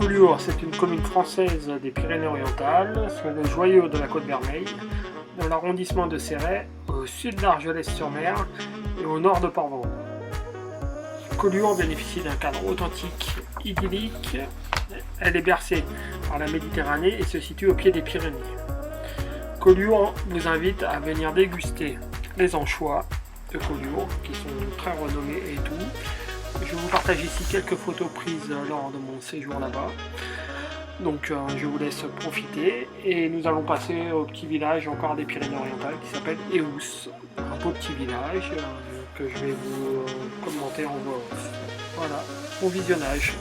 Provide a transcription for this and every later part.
Collioure, c'est une commune française des Pyrénées-Orientales, sur le joyau de la Côte-Vermeille, dans l'arrondissement de Céret, au sud d'Argelès-sur-Mer et au nord de Port-Vendôme. Collioure bénéficie d'un cadre authentique, idyllique. Elle est bercée par la Méditerranée et se situe au pied des Pyrénées. Collioure vous invite à venir déguster les anchois de Collioure, qui sont très renommés et tout. Je vous partage ici quelques photos prises lors de mon séjour là-bas. Donc je vous laisse profiter et nous allons passer au petit village encore des Pyrénées-Orientales qui s'appelle Eous. Un beau petit village que je vais vous commenter en voix off. Voilà, bon visionnage.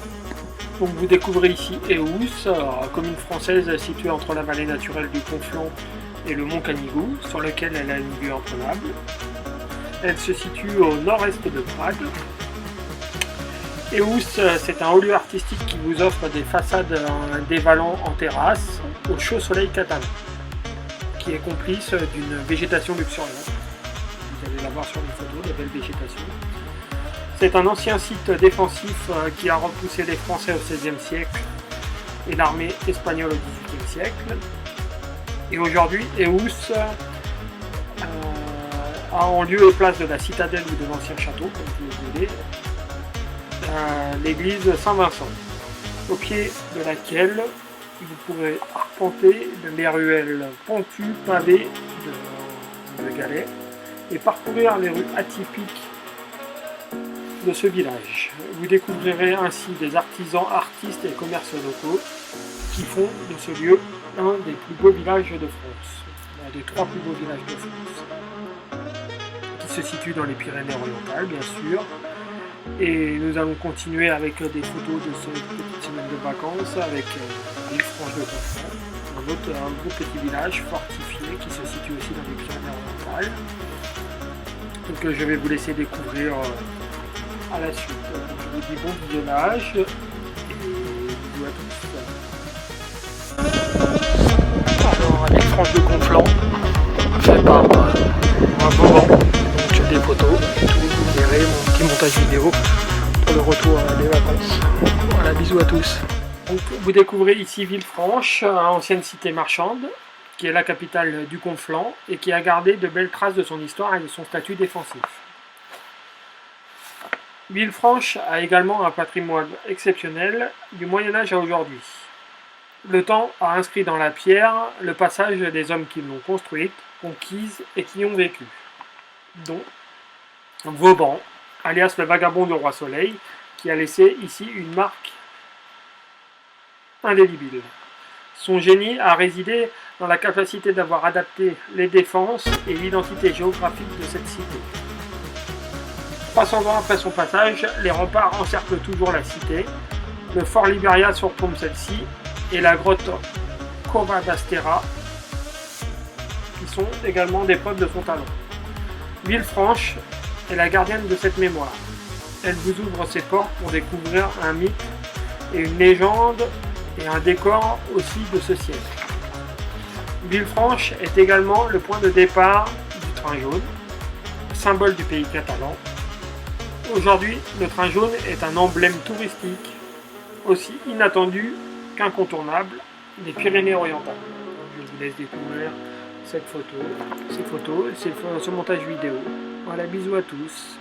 Donc vous découvrez ici Eous, commune française située entre la vallée naturelle du Conflent et le mont Canigou, sur lequel elle a une vue imprenable. Elle se situe au nord-est de Prague. Eous, c'est un haut lieu artistique qui vous offre des façades dévalant en terrasse au chaud soleil catalan, qui est complice d'une végétation luxuriante. Vous allez la voir sur les photos, la belle végétation. C'est un ancien site défensif qui a repoussé les Français au XVIe siècle et l'armée espagnole au XVIIIe siècle. Et aujourd'hui, Eous a en lieu et place de la citadelle ou de l'ancien château, comme vous le voulez, l'église Saint-Vincent, au pied de laquelle vous pourrez arpenter les ruelles pentues, pavées de galets, et parcourir les rues atypiques de ce village. Vous découvrirez ainsi des artisans, artistes et commerces locaux qui font de ce lieu un des plus beaux villages de France, un des 3 plus beaux villages de France, qui se situe dans les Pyrénées-Orientales, bien sûr. Et nous allons continuer avec des photos de cette petite semaine de vacances avec Villefranche de Conflent, un beau petit village fortifié qui se situe aussi dans les Pyrénées-Orientales. Donc je vais vous laisser découvrir à la suite. Donc, je vous dis bon visionnage et bisous à tous. Alors Villefranche de Conflent, fait par un beau vent, donc des photos et tout. Vous verrez mon petit montage vidéo pour le retour des vacances. Voilà, bisous à tous. Donc, vous découvrez ici Villefranche, ancienne cité marchande, qui est la capitale du Conflent et qui a gardé de belles traces de son histoire et de son statut défensif. Villefranche a également un patrimoine exceptionnel du Moyen-Âge à aujourd'hui. Le temps a inscrit dans la pierre le passage des hommes qui l'ont construite, conquise et qui y ont vécu, dont Vauban, alias le vagabond du roi Soleil, qui a laissé ici une marque indélébile. Son génie a résidé dans la capacité d'avoir adapté les défenses et l'identité géographique de cette cité. 300 ans après son passage, les remparts encerclent toujours la cité, le fort Liberia surplombe celle-ci, et la grotte Cova d'Astera, qui sont également des preuves de son talent. Villefranche est la gardienne de cette mémoire. Elle vous ouvre ses portes pour découvrir un mythe et une légende et un décor aussi de ce siècle. Villefranche est également le point de départ du train jaune, symbole du pays catalan. Aujourd'hui, le train jaune est un emblème touristique aussi inattendu qu'incontournable des Pyrénées-Orientales. Je vous laisse découvrir cette photo, ces photos, ce montage vidéo. Voilà, bisous à tous.